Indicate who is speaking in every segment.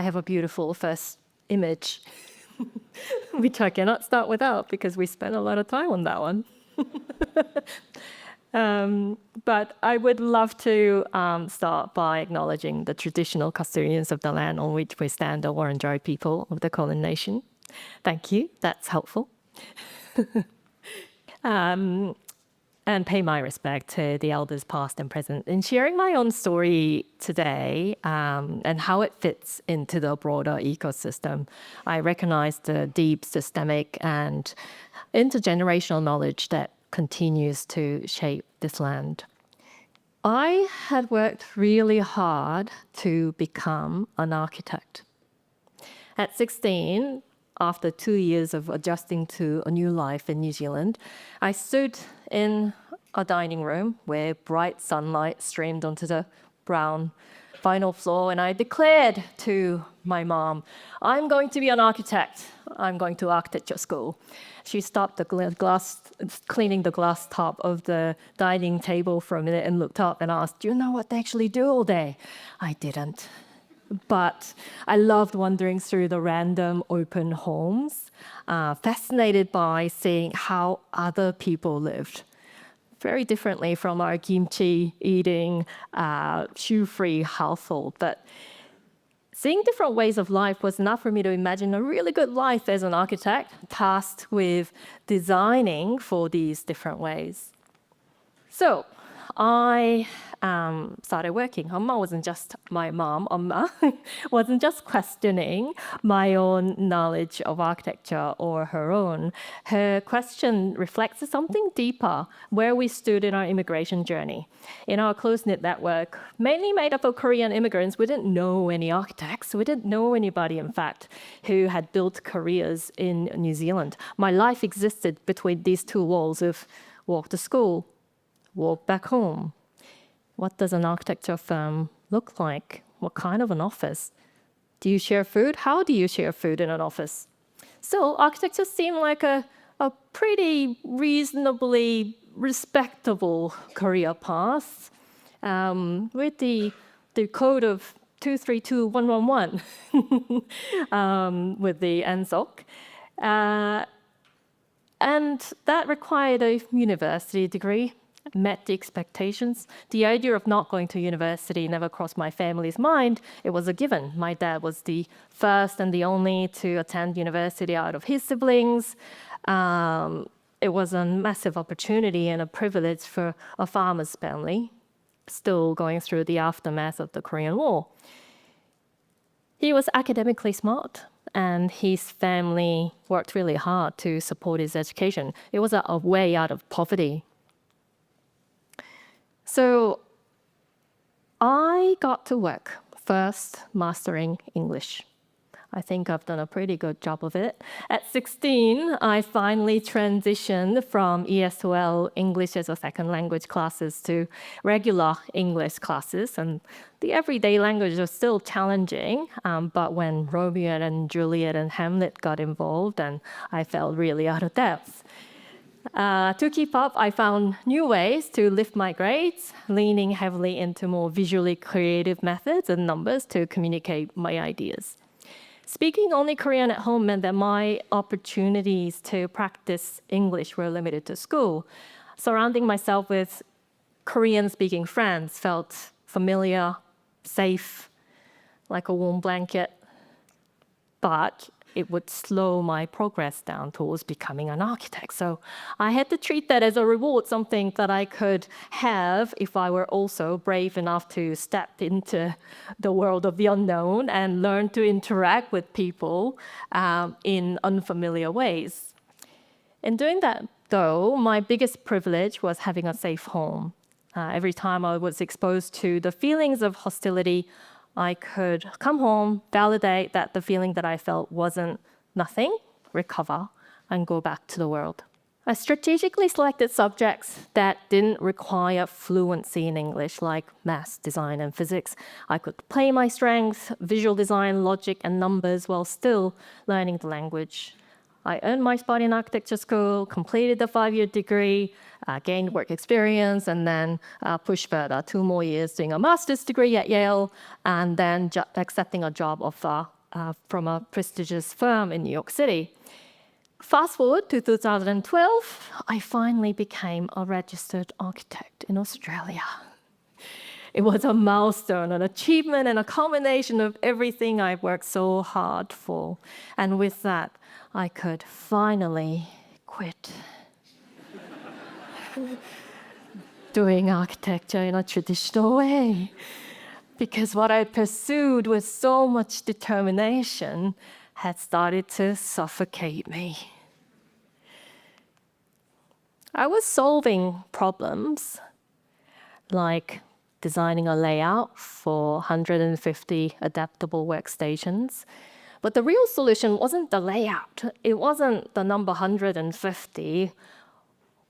Speaker 1: have a beautiful first image, which I cannot start without because we spent a lot of time on that one. But I would love to start by acknowledging the traditional custodians of the land on which we stand, the Wurundjeri people of the Kulin Nation. Thank you, that's helpful. And pay my respect to the elders past and present. In sharing my own story today and how it fits into the broader ecosystem, I recognize the deep systemic and intergenerational knowledge that continues to shape this land. I had worked really hard to become an architect. At 16, after 2 years of adjusting to a new life in New Zealand, I stood in a dining room where bright sunlight streamed onto the brown vinyl floor, and I declared to my mom, I'm going to be an architect. I'm going to architecture school. She stopped cleaning the glass top of the dining table for a minute and looked up and asked, do you know what they actually do all day? I didn't. But I loved wandering through the random open homes, fascinated by seeing how other people lived. Very differently from our kimchi-eating, shoe-free household. But seeing different ways of life was enough for me to imagine a really good life as an architect, tasked with designing for these different ways. So I started working. Amma wasn't just my mom. Amma wasn't just questioning my own knowledge of architecture or her own. Her question reflects something deeper, where we stood in our immigration journey. In our close-knit network, mainly made up of Korean immigrants, we didn't know any architects. We didn't know anybody, in fact, who had built careers in New Zealand. My life existed between these two walls of walk to school, walk back home. What does an architecture firm look like? What kind of an office? Do you share food? How do you share food in an office? So architecture seemed like a pretty reasonably respectable career path with the code of 232111 with the NSOC. And that required a university degree, met the expectations. The idea of not going to university never crossed my family's mind. It was a given. My dad was the first and the only to attend university out of his siblings. It was a massive opportunity and a privilege for a farmer's family, still going through the aftermath of the Korean War. He was academically smart, and his family worked really hard to support his education. It was a way out of poverty. So I got to work first mastering English. I think I've done a pretty good job of it. At 16, I finally transitioned from ESOL, English as a Second Language classes, to regular English classes. And the everyday language was still challenging, but when Romeo and Juliet and Hamlet got involved, and I felt really out of depth. To keep up, I found new ways to lift my grades, leaning heavily into more visually creative methods and numbers to communicate my ideas. Speaking only Korean at home meant that my opportunities to practice English were limited to school. Surrounding myself with Korean-speaking friends felt familiar, safe, like a warm blanket, but it would slow my progress down towards becoming an architect. So I had to treat that as a reward, something that I could have if I were also brave enough to step into the world of the unknown and learn to interact with people in unfamiliar ways. In doing that, though, my biggest privilege was having a safe home. Every time I was exposed to the feelings of hostility, I could come home, validate that the feeling that I felt wasn't nothing, recover, and go back to the world. I strategically selected subjects that didn't require fluency in English, like maths, design, and physics. I could play my strengths, visual design, logic, and numbers while still learning the language. I earned my spot in architecture school, completed the 5-year degree, gained work experience, and then pushed further, 2 more years doing a master's degree at Yale, and then accepting a job offer from a prestigious firm in New York City. Fast forward to 2012, I finally became a registered architect in Australia. It was a milestone, an achievement, and a culmination of everything I've worked so hard for. And with that, I could finally quit doing architecture in a traditional way. Because what I pursued with so much determination had started to suffocate me. I was solving problems like designing a layout for 150 adaptable workstations. But the real solution wasn't the layout. It wasn't the number 150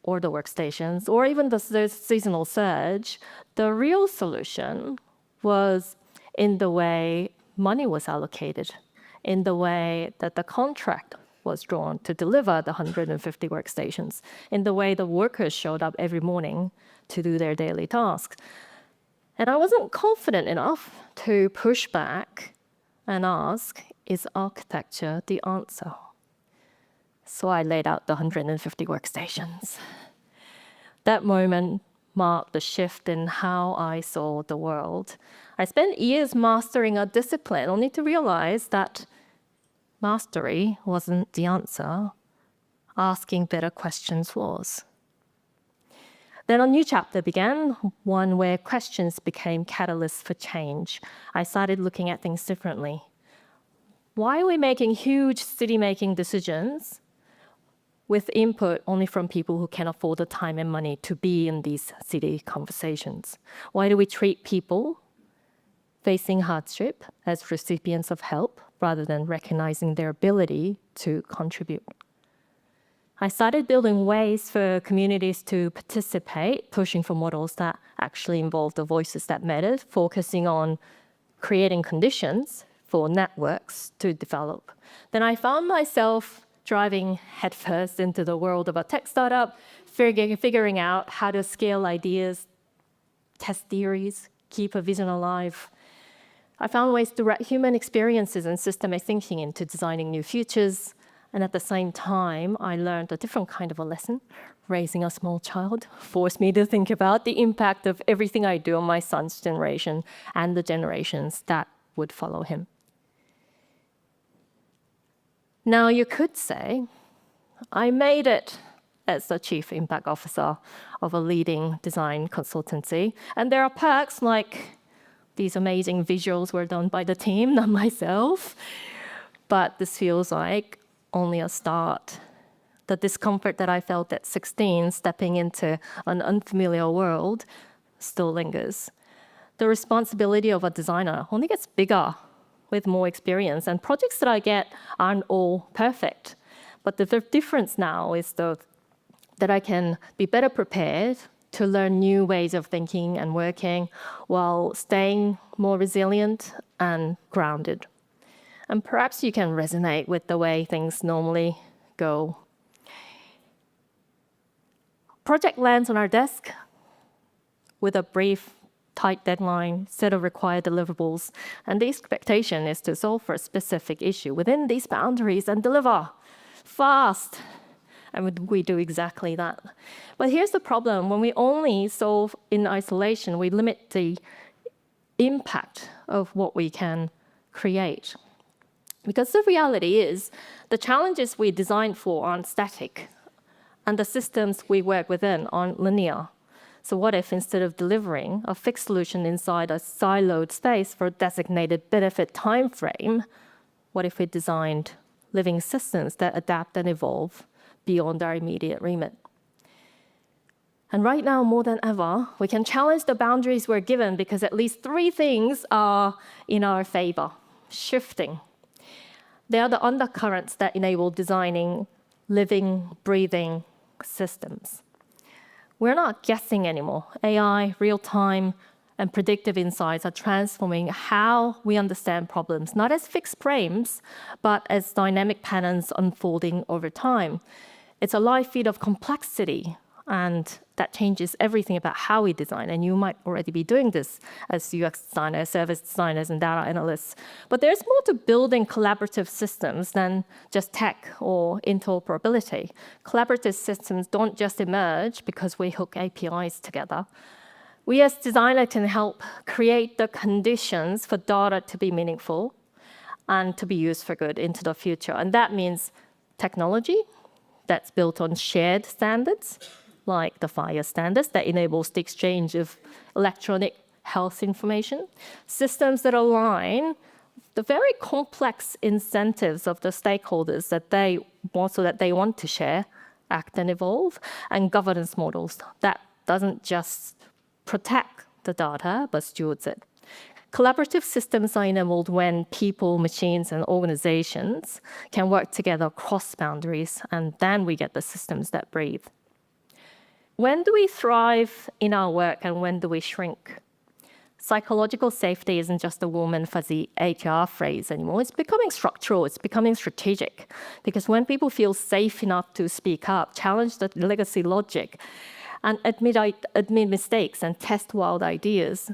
Speaker 1: or the workstations or even the seasonal surge. The real solution was in the way money was allocated, in the way that the contract was drawn to deliver the 150 workstations, in the way the workers showed up every morning to do their daily tasks. And I wasn't confident enough to push back and ask, is architecture the answer? So I laid out the 150 workstations. That moment marked the shift in how I saw the world. I spent years mastering a discipline, only to realize that mastery wasn't the answer. Asking better questions was. Then a new chapter began, one where questions became catalysts for change. I started looking at things differently. Why are we making huge city-making decisions with input only from people who can afford the time and money to be in these city conversations? Why do we treat people facing hardship as recipients of help rather than recognizing their ability to contribute? I started building ways for communities to participate, pushing for models that actually involve the voices that mattered, focusing on creating conditions for networks to develop. Then I found myself driving headfirst into the world of a tech startup, figuring out how to scale ideas, test theories, keep a vision alive. I found ways to wrap human experiences and systemic thinking into designing new futures. And at the same time, I learned a different kind of a lesson. Raising a small child forced me to think about the impact of everything I do on my son's generation and the generations that would follow him. Now, you could say, I made it as the chief impact officer of a leading design consultancy. And there are perks like these amazing visuals were done by the team, not myself. But this feels like only a start. The discomfort that I felt at 16, stepping into an unfamiliar world, still lingers. The responsibility of a designer only gets bigger with more experience, and projects that I get aren't all perfect. But the difference now is that I can be better prepared to learn new ways of thinking and working while staying more resilient and grounded. And perhaps you can resonate with the way things normally go. Project lands on our desk with a brief, tight deadline, set of required deliverables, and the expectation is to solve for a specific issue within these boundaries and deliver fast. And we do exactly that. But here's the problem. When we only solve in isolation, we limit the impact of what we can create. Because the reality is, the challenges we designed for aren't static, and the systems we work within aren't linear. So what if instead of delivering a fixed solution inside a siloed space for a designated benefit timeframe, what if we designed living systems that adapt and evolve beyond our immediate remit? And right now, more than ever, we can challenge the boundaries we're given because at least three things are in our favor: shifting. They are the undercurrents that enable designing living, breathing systems. We're not guessing anymore. AI, real-time, and predictive insights are transforming how we understand problems, not as fixed frames, but as dynamic patterns unfolding over time. It's a live feed of complexity, And that changes everything about how we design. And you might already be doing this as UX designers, service designers, and data analysts. But there's more to building collaborative systems than just tech or interoperability. Collaborative systems don't just emerge because we hook APIs together. We as designers can help create the conditions for data to be meaningful and to be used for good into the future. And that means technology that's built on shared standards, like the FHIR standards that enables the exchange of electronic health information, systems that align the very complex incentives of the stakeholders that they want to share, act, and evolve, and governance models that doesn't just protect the data, but stewards it. Collaborative systems are enabled when people, machines, and organizations can work together across boundaries, and then we get the systems that breathe. When do we thrive in our work and when do we shrink? Psychological safety isn't just a warm and fuzzy HR phrase anymore. It's becoming structural, it's becoming strategic. Because when people feel safe enough to speak up, challenge the legacy logic, and admit mistakes and test wild ideas,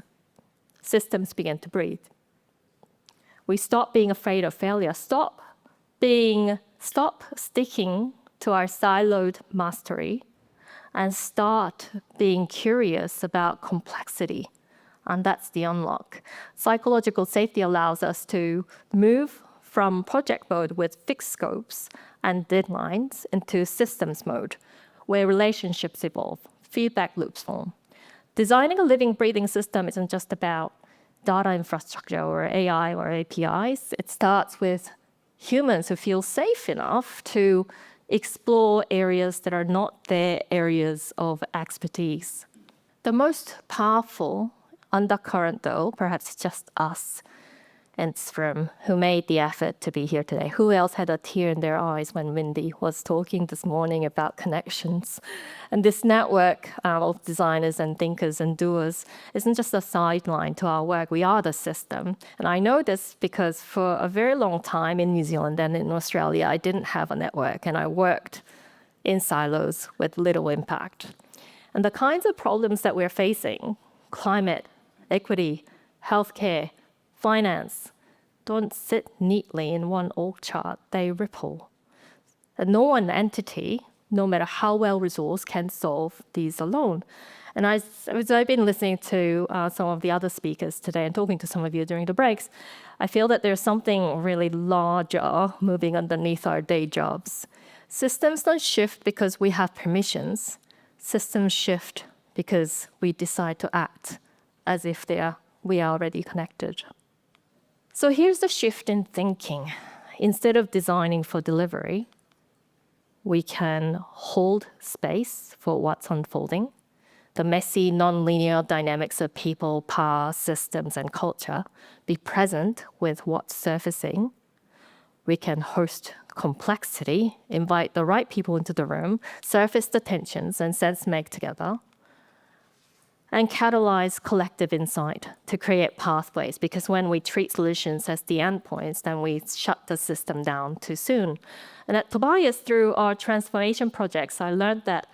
Speaker 1: systems begin to breathe. We stop being afraid of failure, stop sticking to our siloed mastery, and start being curious about complexity. And that's the unlock. Psychological safety allows us to move from project mode with fixed scopes and deadlines into systems mode, where relationships evolve, feedback loops form. Designing a living, breathing system isn't just about data infrastructure or AI or APIs. It starts with humans who feel safe enough to explore areas that are not their areas of expertise. The most powerful undercurrent, though, perhaps just us and Sfrim, who made the effort to be here today. Who else had a tear in their eyes when Mindy was talking this morning about connections? And this network of designers and thinkers and doers isn't just a sideline to our work. We are the system. And I know this because for a very long time in New Zealand and in Australia, I didn't have a network, and I worked in silos with little impact. And the kinds of problems that we're facing, climate, equity, healthcare, finance, don't sit neatly in one org chart, they ripple. And no one entity, no matter how well resourced, can solve these alone. And as I've been listening to some of the other speakers today and talking to some of you during the breaks, I feel that there's something really larger moving underneath our day jobs. Systems don't shift because we have permissions. Systems shift because we decide to act as if we are already connected. So here's the shift in thinking. Instead of designing for delivery, we can hold space for what's unfolding, the messy, non-linear dynamics of people, power, systems, and culture, be present with what's surfacing. We can host complexity, invite the right people into the room, surface the tensions and sense make together, and catalyze collective insight to create pathways, because when we treat solutions as the endpoints, then we shut the system down too soon. And at Tobias, through our transformation projects, I learned that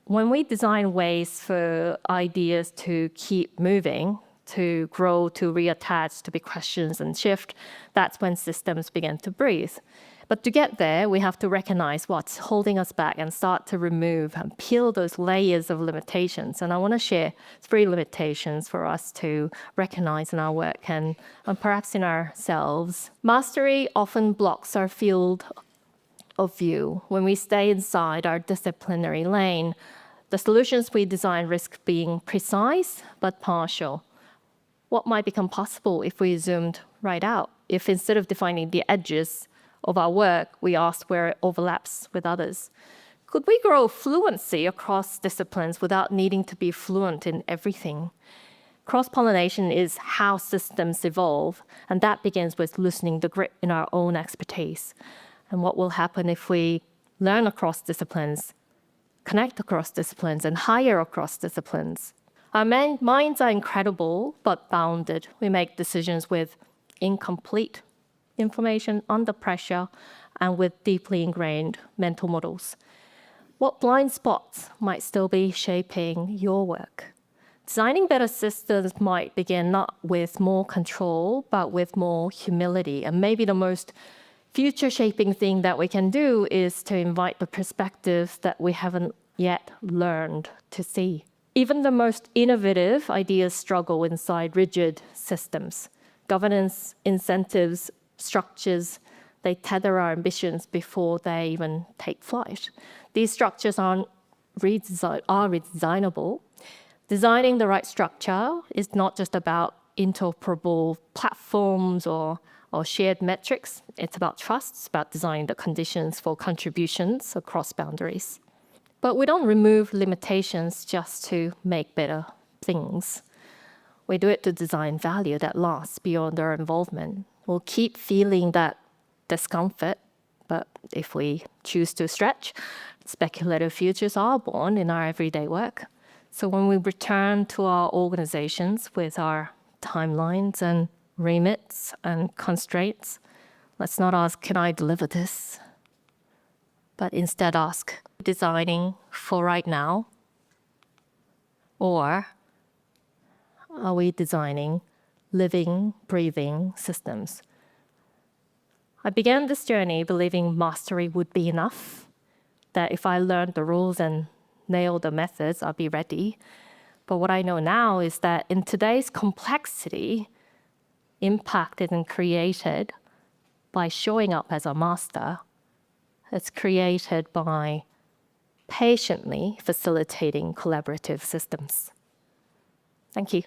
Speaker 1: when we design ways for ideas to keep moving, to grow, to reattach, to be questions and shift, that's when systems begin to breathe. But to get there, we have to recognize what's holding us back and start to remove and peel those layers of limitations. And I want to share 3 limitations for us to recognize in our work and perhaps in ourselves. Mastery often blocks our field of view. When we stay inside our disciplinary lane, the solutions we design risk being precise but partial. What might become possible if we zoomed right out? If instead of defining the edges of our work, we ask where it overlaps with others? Could we grow fluency across disciplines without needing to be fluent in everything? Cross-pollination is how systems evolve, and that begins with loosening the grip in our own expertise. And what will happen if we learn across disciplines, connect across disciplines, and hire across disciplines? Our minds are incredible, but bounded. We make decisions with incomplete information, under pressure, and with deeply ingrained mental models. What blind spots might still be shaping your work? Designing better systems might begin not with more control, but with more humility. And maybe the most future-shaping thing that we can do is to invite the perspectives that we haven't yet learned to see. Even the most innovative ideas struggle inside rigid systems. Governance, incentives, structures, they tether our ambitions before they even take flight. These structures are redesignable. Designing the right structure is not just about interoperable platforms or shared metrics. It's about trust. It's about designing the conditions for contributions across boundaries. But we don't remove limitations just to make better things. We do it to design value that lasts beyond our involvement. We'll keep feeling that discomfort, but if we choose to stretch, speculative futures are born in our everyday work. So when we return to our organizations with our timelines and remits and constraints, let's not ask, can I deliver this? But instead ask, designing for right now? Or are we designing living, breathing systems? I began this journey believing mastery would be enough, that if I learned the rules and nailed the methods, I'd be ready. But what I know now is that in today's complexity, impact isn't created by showing up as a master. It's created by patiently facilitating collaborative systems. Thank you.